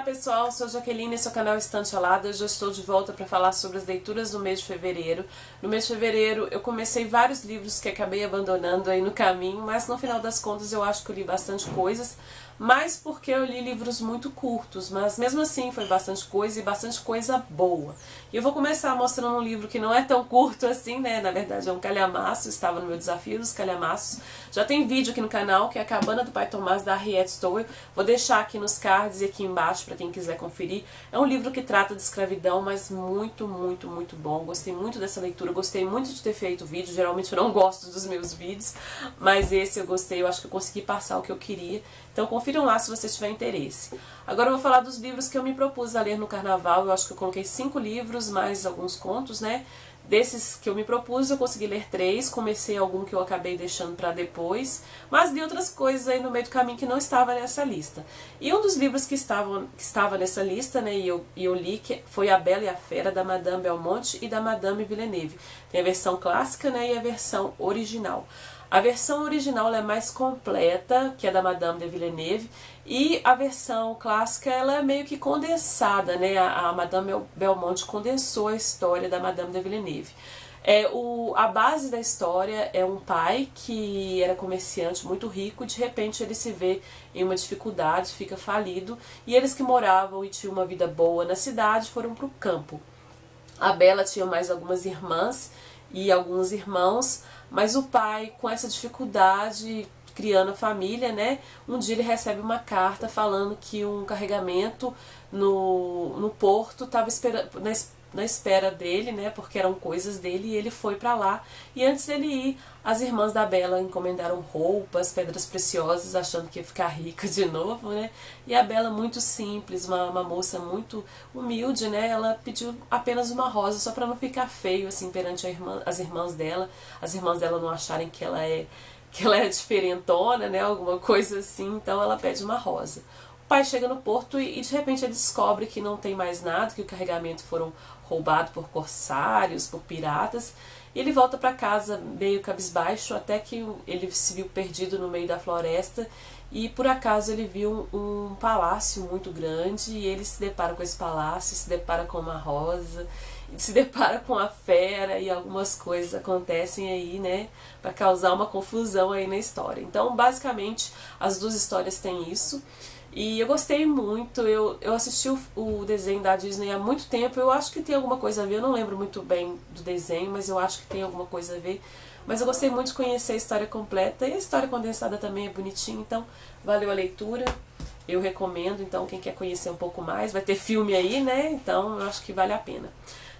Olá pessoal, sou Jaqueline, esse é o canal Estante Alada. Eu já estou de volta para falar sobre as leituras do mês de fevereiro. No mês de fevereiro eu comecei vários livros que acabei abandonando aí no caminho, mas no final das contas eu acho que eu li bastante coisas, mas porque eu li livros muito curtos, mas mesmo assim foi bastante coisa e bastante coisa boa. E eu vou começar mostrando um livro que não é tão curto assim, né? Na verdade é um calhamaço, estava no meu desafio dos calhamaços. Já tem vídeo aqui no canal, que é A Cabana do Pai Tomás, da Harriet Stowell. Vou deixar aqui nos cards e aqui embaixo para quem quiser conferir. É um livro que trata de escravidão, mas muito bom. Gostei muito dessa leitura, gostei muito de ter feito o vídeo. Geralmente eu não gosto dos meus vídeos, mas esse eu gostei, eu acho que eu consegui passar o que eu queria. Então confiram lá se vocês tiverem interesse. Agora eu vou falar dos livros que eu me propus a ler no carnaval. Eu acho que eu coloquei 5 livros, mais alguns contos, né? Desses que eu me propus, eu consegui ler 3, comecei algum que eu acabei deixando para depois, mas li outras coisas aí no meio do caminho que não estava nessa lista. E um dos livros que estava nessa lista, né, e eu li, que foi A Bela e a Fera, da Madame Belmonte e da Madame Villeneuve. Tem a versão clássica, né, e a versão original. A versão original é mais completa, que é da Madame de Villeneuve, e a versão clássica ela é meio que condensada, né? A Madame Belmonte condensou a história da Madame de Villeneuve. A base da história é um pai que era comerciante muito rico, de repente ele se vê em uma dificuldade, fica falido, e eles que moravam e tinham uma vida boa na cidade foram para o campo. A Bela tinha mais algumas irmãs e alguns irmãos, mas o pai, com essa dificuldade, criando a família, né? Um dia ele recebe uma carta falando que um carregamento no porto estava na espera dele, né? Porque eram coisas dele, e ele foi para lá. E antes dele ir, as irmãs da Bela encomendaram roupas, pedras preciosas, achando que ia ficar rica de novo, né? E a Bela, muito simples, uma moça muito humilde, né? Ela pediu apenas uma rosa, só para não ficar feio, assim, perante as irmãs dela. As irmãs dela não acharem que ela é diferentona, né? Alguma coisa assim, então ela pede uma rosa. O pai chega no porto e de repente ele descobre que não tem mais nada, que o carregamento foram roubado por corsários, por piratas. E ele volta para casa meio cabisbaixo, até que ele se viu perdido no meio da floresta e por acaso ele viu um palácio muito grande, e ele se depara com esse palácio, se depara com uma rosa, se depara com a fera, e algumas coisas acontecem aí, né, para causar uma confusão aí na história. Então, basicamente, as duas histórias têm isso. E eu gostei muito, eu assisti o desenho da Disney há muito tempo, eu acho que tem alguma coisa a ver, eu não lembro muito bem do desenho, mas eu acho que tem alguma coisa a ver. Mas eu gostei muito de conhecer a história completa, e a história condensada também é bonitinha, então valeu a leitura, eu recomendo. Então quem quer conhecer um pouco mais, vai ter filme aí, né, então eu acho que vale a pena.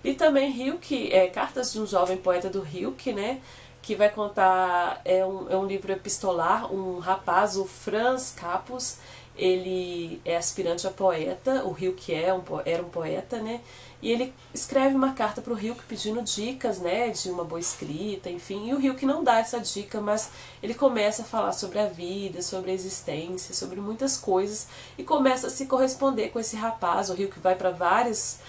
E também Rilke, Cartas de um Jovem Poeta do Rilke, né, que vai contar, é um livro epistolar, um rapaz, o Franz Capus, ele é aspirante a poeta, o Rilke era um poeta, né, e ele escreve uma carta para o Rilke pedindo dicas, né, de uma boa escrita, enfim, e o Rilke não dá essa dica, mas ele começa a falar sobre a vida, sobre a existência, sobre muitas coisas, e começa a se corresponder com esse rapaz. O Rilke vai para vários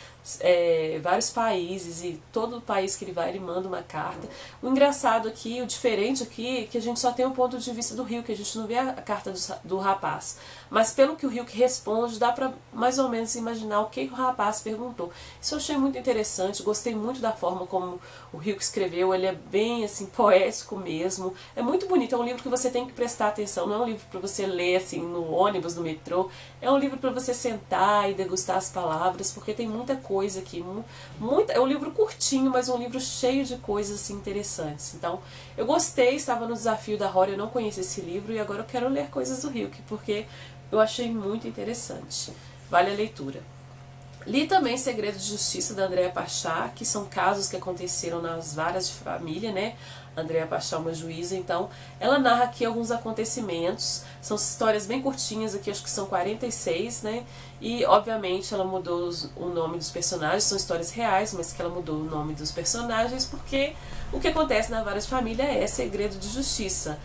países, e todo país que ele vai, ele manda uma carta. O engraçado aqui, o diferente aqui, é que a gente só tem o ponto de vista do Rilke, a gente não vê a carta do rapaz. Mas pelo que o Rilke responde, dá pra mais ou menos imaginar o que o rapaz perguntou. Isso eu achei muito interessante, gostei muito da forma como o Rilke escreveu, ele é bem assim, poético mesmo. É muito bonito, é um livro que você tem que prestar atenção, não é um livro para você ler assim no ônibus, no metrô, é um livro para você sentar e degustar as palavras, porque tem muita coisa aqui, é um livro curtinho, mas um livro cheio de coisas assim, interessantes. Então, eu gostei, estava no desafio da Rory, eu não conhecia esse livro, e agora eu quero ler coisas do Rilke, porque eu achei muito interessante. Vale a leitura. Li também Segredo de Justiça, da Andréa Pachá, que são casos que aconteceram nas varas de família, né? A Andréa Pachá é uma juíza, então ela narra aqui alguns acontecimentos. São histórias bem curtinhas aqui, acho que são 46, né? E, obviamente, ela mudou o nome dos personagens, são histórias reais, mas que ela mudou o nome dos personagens, porque o que acontece na vara de família é segredo de justiça.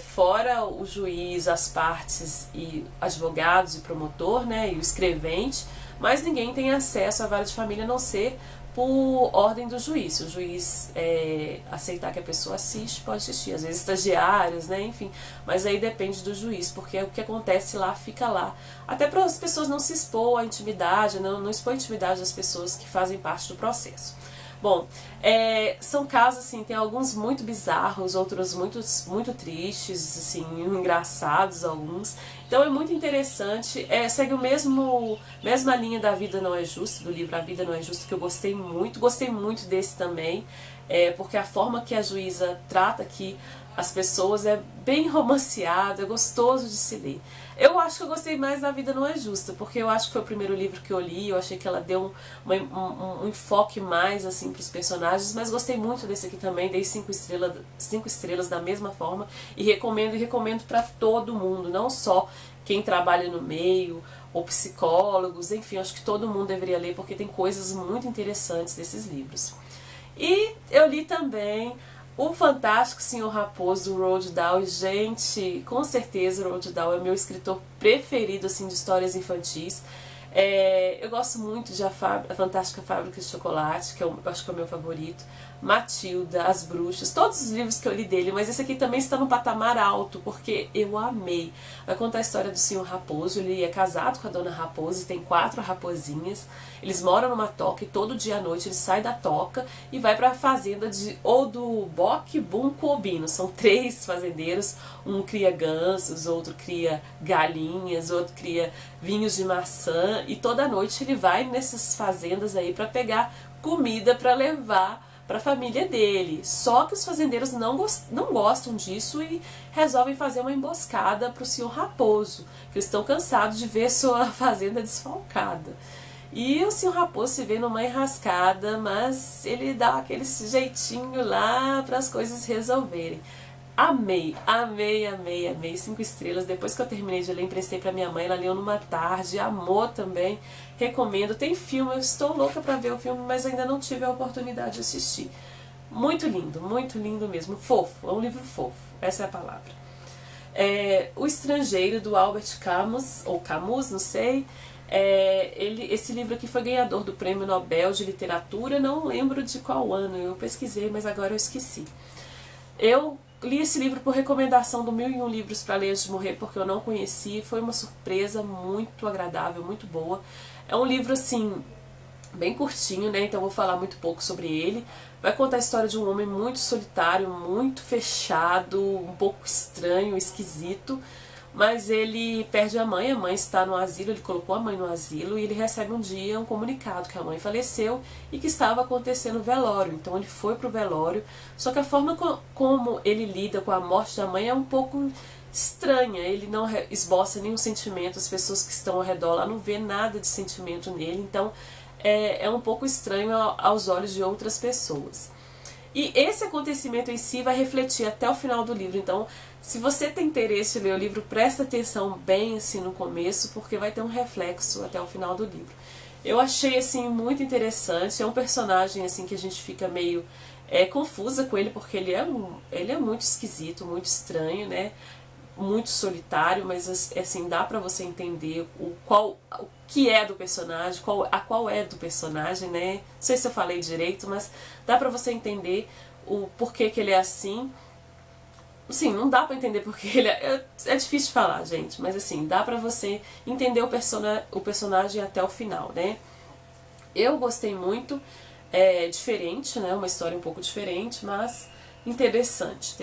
Fora o juiz, as partes e advogados e promotor, né, e o escrevente, mas ninguém tem acesso à vara de família a não ser por ordem do juiz. Se o juiz aceitar que a pessoa assiste, pode assistir. Às vezes estagiários, né, enfim. Mas aí depende do juiz, porque o que acontece lá, fica lá. Até para as pessoas não se expor à intimidade, não expor a intimidade das pessoas que fazem parte do processo. Bom, são casos, assim, tem alguns muito bizarros, outros muito tristes, assim, engraçados alguns. Então é muito interessante, segue mesma linha da Vida Não É Justa, do livro A Vida Não É Justa, que eu gostei muito desse também, porque a forma que a juíza trata aqui as pessoas é bem romanceado, é gostoso de se ler. Eu acho que eu gostei mais da Vida Não É Justa, porque eu acho que foi o primeiro livro que eu li, eu achei que ela deu um enfoque mais assim para os personagens, mas gostei muito desse aqui também, dei 5 estrelas da mesma forma e recomendo para todo mundo, não só quem trabalha no meio, ou psicólogos, enfim, acho que todo mundo deveria ler porque tem coisas muito interessantes desses livros. E eu li também O Fantástico Senhor Raposo, do Roald Dahl, e gente, com certeza o Roald Dahl é meu escritor preferido, assim, de histórias infantis. Eu gosto muito de A Fantástica Fábrica de Chocolate, que eu acho que é o meu favorito, Matilda, As Bruxas, todos os livros que eu li dele, mas esse aqui também está no patamar alto, porque eu amei. Vai contar a história do Senhor Raposo, ele é casado com a Dona Raposa e tem 4 raposinhas. Eles moram numa toca e todo dia à noite ele sai da toca e vai para a fazenda de Oduboc Buncobino. São 3 fazendeiros, um cria gansos, outro cria galinhas, outro cria vinhos de maçã, e toda noite ele vai nessas fazendas aí para pegar comida para levar para a família dele. Só que os fazendeiros não gostam disso e resolvem fazer uma emboscada para o Senhor Raposo, que eles estão cansados de ver sua fazenda desfalcada. E o Senhor Raposo se vê numa enrascada, mas ele dá aquele jeitinho lá para as coisas resolverem. Amei, 5 estrelas. Depois que eu terminei de ler, emprestei pra minha mãe, ela leu numa tarde, amou também, recomendo. Tem filme, eu estou louca pra ver o filme, mas ainda não tive a oportunidade de assistir. Muito lindo mesmo, fofo, é um livro fofo, essa é a palavra. O Estrangeiro, do Albert Camus, ou Camus, não sei. Esse livro aqui foi ganhador do Prêmio Nobel de Literatura, não lembro de qual ano, eu pesquisei, mas agora eu esqueci. Eu li esse livro por recomendação do 1001 Livros para Ler Antes de Morrer, porque eu não conheci, foi uma surpresa muito agradável, muito boa. É um livro, assim, bem curtinho, né, então vou falar muito pouco sobre ele. Vai contar a história de um homem muito solitário, muito fechado, um pouco estranho, esquisito, mas ele perde a mãe está no asilo, ele colocou a mãe no asilo e ele recebe um dia um comunicado que a mãe faleceu e que estava acontecendo o velório. Então ele foi pro velório, só que a forma como ele lida com a morte da mãe é um pouco estranha, ele não esboça nenhum sentimento, as pessoas que estão ao redor lá não vê nada de sentimento nele, então é um pouco estranho aos olhos de outras pessoas. E esse acontecimento em si vai refletir até o final do livro, então se você tem interesse em ler o livro, presta atenção bem assim no começo, porque vai ter um reflexo até o final do livro. Eu achei assim muito interessante, é um personagem assim que a gente fica meio confusa com ele, porque ele é muito esquisito, muito estranho, né? Muito solitário, mas assim, dá pra você entender o que é do personagem, qual é do personagem, né? Não sei se eu falei direito, mas dá pra você entender o porquê que ele é assim. Sim, não dá pra entender porque ele é difícil de falar, gente, mas assim, dá pra você entender o personagem até o final, né? Eu gostei muito, diferente, né? Uma história um pouco diferente, mas interessante,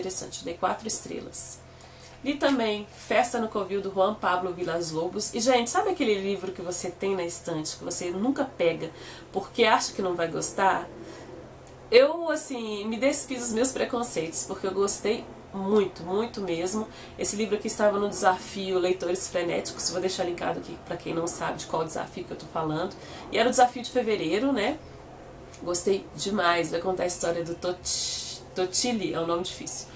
dei 4 estrelas. Li também Festa no Covil, do Juan Pablo Villas-Lobos. E, gente, sabe aquele livro que você tem na estante, que você nunca pega porque acha que não vai gostar? Eu, assim, me desfiz dos meus preconceitos, porque eu gostei muito mesmo. Esse livro aqui estava no desafio Leitores Frenéticos, vou deixar linkado aqui para quem não sabe de qual desafio que eu tô falando. E era o desafio de fevereiro, né? Gostei demais, vai contar a história do Totili, é um nome difícil.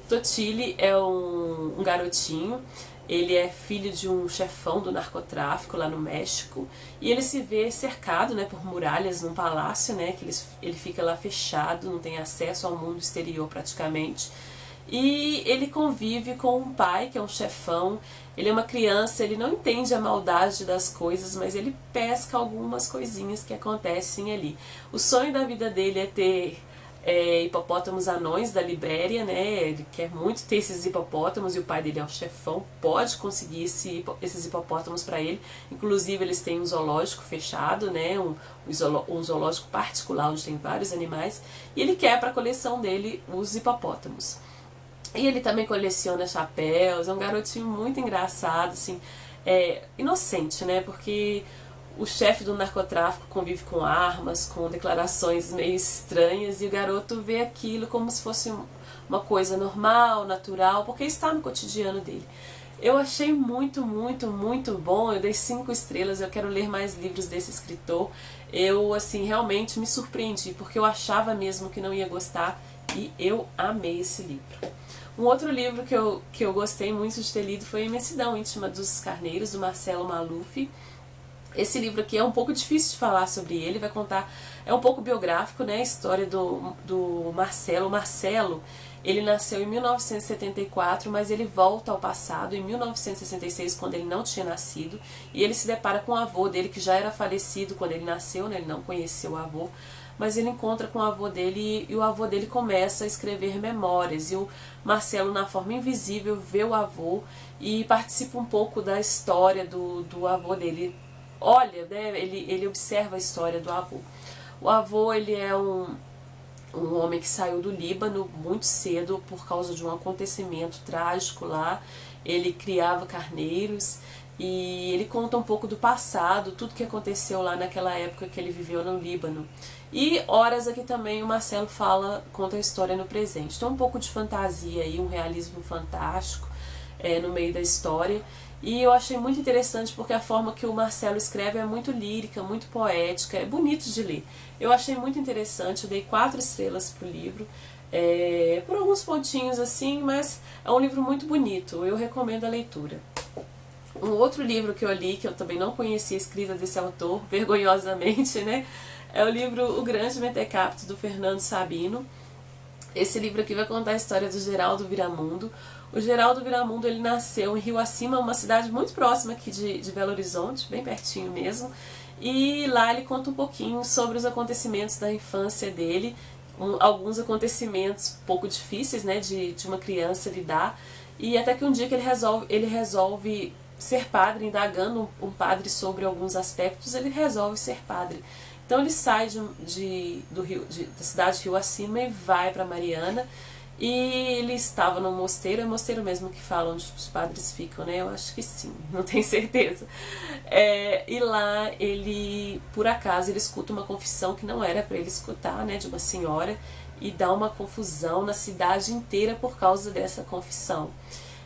Totili é um garotinho, ele é filho de um chefão do narcotráfico lá no México, e ele se vê cercado, né, por muralhas num palácio, né, que ele fica lá fechado, não tem acesso ao mundo exterior praticamente, E ele convive com um pai, que é um chefão. Ele é uma criança, ele não entende a maldade das coisas, mas ele pesca algumas coisinhas que acontecem ali. O sonho da vida dele é ter hipopótamos anões da Libéria, né? Ele quer muito ter esses hipopótamos e o pai dele é um chefão, pode conseguir esses hipopótamos para ele. Inclusive eles têm um zoológico fechado, né? Um zoológico particular onde tem vários animais, e ele quer para a coleção dele os hipopótamos. E ele também coleciona chapéus, é um garotinho muito engraçado, assim, inocente, né? Porque o chefe do narcotráfico convive com armas, com declarações meio estranhas, e o garoto vê aquilo como se fosse uma coisa normal, natural, porque está no cotidiano dele. Eu achei muito, muito, muito bom, eu dei 5 estrelas, eu quero ler mais livros desse escritor. Eu, assim, realmente me surpreendi, porque eu achava mesmo que não ia gostar, e eu amei esse livro. Um outro livro que eu gostei muito de ter lido foi A Imensidão Íntima dos Carneiros, do Marcelo Maluf. Esse livro aqui é um pouco difícil de falar sobre ele, vai contar, é um pouco biográfico, né, a história do Marcelo. O Marcelo, ele nasceu em 1974, mas ele volta ao passado, em 1966, quando ele não tinha nascido, e ele se depara com o avô dele, que já era falecido quando ele nasceu, né, ele não conheceu o avô, mas ele encontra com o avô dele e o avô dele começa a escrever memórias, e o Marcelo, na forma invisível, vê o avô e participa um pouco da história do avô dele. Olha, né, ele observa a história do avô. O avô, ele é um homem que saiu do Líbano muito cedo por causa de um acontecimento trágico lá. Ele criava carneiros e ele conta um pouco do passado, tudo que aconteceu lá naquela época que ele viveu no Líbano. E horas aqui também o Marcelo conta a história no presente. Então um pouco de fantasia aí, um realismo fantástico no meio da história. E eu achei muito interessante porque a forma que o Marcelo escreve é muito lírica, muito poética, é bonito de ler. Eu achei muito interessante, eu dei 4 estrelas pro livro, por alguns pontinhos assim, mas é um livro muito bonito, eu recomendo a leitura. Um outro livro que eu li, que eu também não conhecia a escrita desse autor, vergonhosamente, né? É o livro O Grande Mentecapto, do Fernando Sabino. Esse livro aqui vai contar a história do Geraldo Viramundo. O Geraldo Viramundo, ele nasceu em Rio Acima, uma cidade muito próxima aqui de Belo Horizonte, bem pertinho mesmo. E lá ele conta um pouquinho sobre os acontecimentos da infância dele, alguns acontecimentos um pouco difíceis, né, de uma criança lidar. E até que um dia que ele resolve ser padre, indagando um padre sobre alguns aspectos, ele resolve ser padre. Então ele sai da cidade de Rio Acima e vai para Mariana. E ele estava no mosteiro, é mosteiro mesmo que fala onde os padres ficam, né? Eu acho que sim, não tenho certeza. E lá ele, por acaso, ele escuta uma confissão que não era para ele escutar, né? De uma senhora, e dá uma confusão na cidade inteira por causa dessa confissão.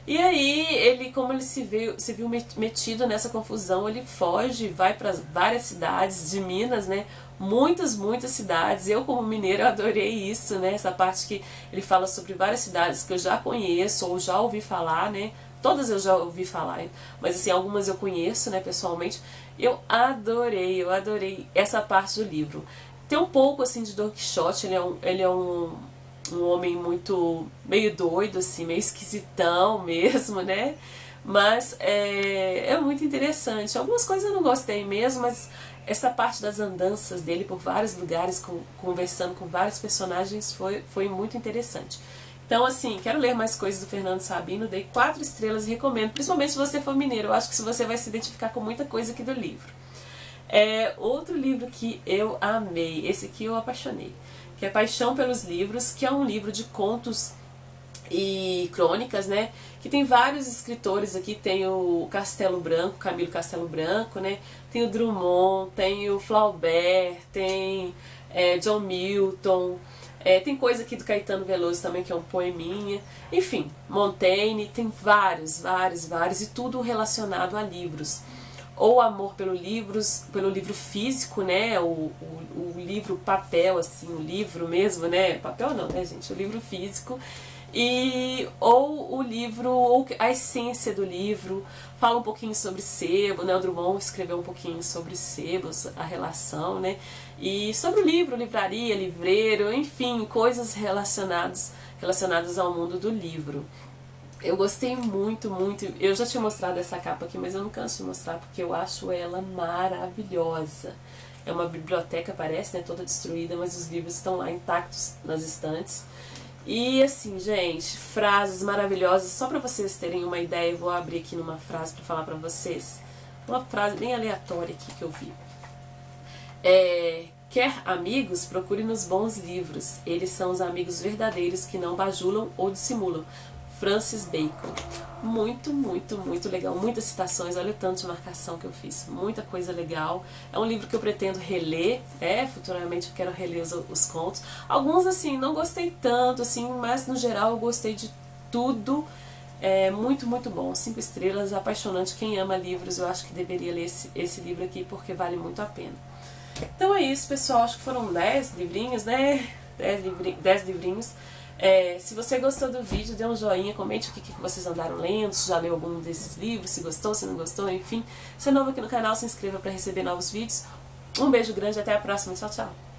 E aí, ele, como ele se viu metido nessa confusão, ele foge, vai para várias cidades de Minas, né? Muitas, muitas cidades. Eu, como mineira, eu adorei isso, né? Essa parte que ele fala sobre várias cidades que eu já conheço ou já ouvi falar, né? Todas eu já ouvi falar, mas assim, algumas eu conheço, né, pessoalmente. Eu adorei essa parte do livro. Tem um pouco, assim, de Don Quixote, ele é um homem muito, meio doido, assim, meio esquisitão mesmo, né? Mas é muito interessante. Algumas coisas eu não gostei mesmo, mas essa parte das andanças dele por vários lugares, conversando com vários personagens, foi muito interessante. Então, assim, quero ler mais coisas do Fernando Sabino, dei 4 estrelas e recomendo, principalmente se você for mineiro. Eu acho que você vai se identificar com muita coisa aqui do livro. Outro livro que eu amei, esse aqui eu apaixonei, que é Paixão pelos Livros, que é um livro de contos e crônicas, né, que tem vários escritores aqui. Tem o Castelo Branco, Camilo Castelo Branco, né, tem o Drummond, tem o Flaubert, tem John Milton, tem coisa aqui do Caetano Veloso também, que é um poeminha, enfim, Montaigne, tem vários, e tudo relacionado a livros. Ou amor pelo livro físico, né, o livro papel, assim, o livro mesmo, né, papel não, né, gente, o livro físico, ou o livro, ou a essência do livro, fala um pouquinho sobre sebo, né, o Drummond escreveu um pouquinho sobre sebos, a relação, né, e sobre o livro, livraria, livreiro, enfim, coisas relacionadas relacionadas ao mundo do livro. Eu gostei muito, muito. Eu já tinha mostrado essa capa aqui, mas eu não canso de mostrar porque eu acho ela maravilhosa. É uma biblioteca, parece, né, toda destruída, mas os livros estão lá intactos nas estantes. E assim, gente, frases maravilhosas. Só para vocês terem uma ideia, eu vou abrir aqui numa frase para falar para vocês. Uma frase bem aleatória aqui que eu vi. Quer amigos? Procure nos bons livros. Eles são os amigos verdadeiros que não bajulam ou dissimulam. Francis Bacon. Muito, muito, muito legal. Muitas citações, olha o tanto de marcação que eu fiz. Muita coisa legal. É um livro que eu pretendo reler, futuramente eu quero reler os contos. Alguns, assim, não gostei tanto, assim, mas no geral eu gostei de tudo. É muito, muito bom. 5 estrelas, apaixonante. Quem ama livros, eu acho que deveria ler esse livro aqui, porque vale muito a pena. Então é isso, pessoal. Acho que foram 10 livrinhos, né? 10 livrinhos. Se você gostou do vídeo, dê um joinha, comente o que vocês andaram lendo, se já leu algum desses livros, se gostou, se não gostou, enfim. Se é novo aqui no canal, se inscreva para receber novos vídeos. Um beijo grande, até a próxima, tchau, tchau!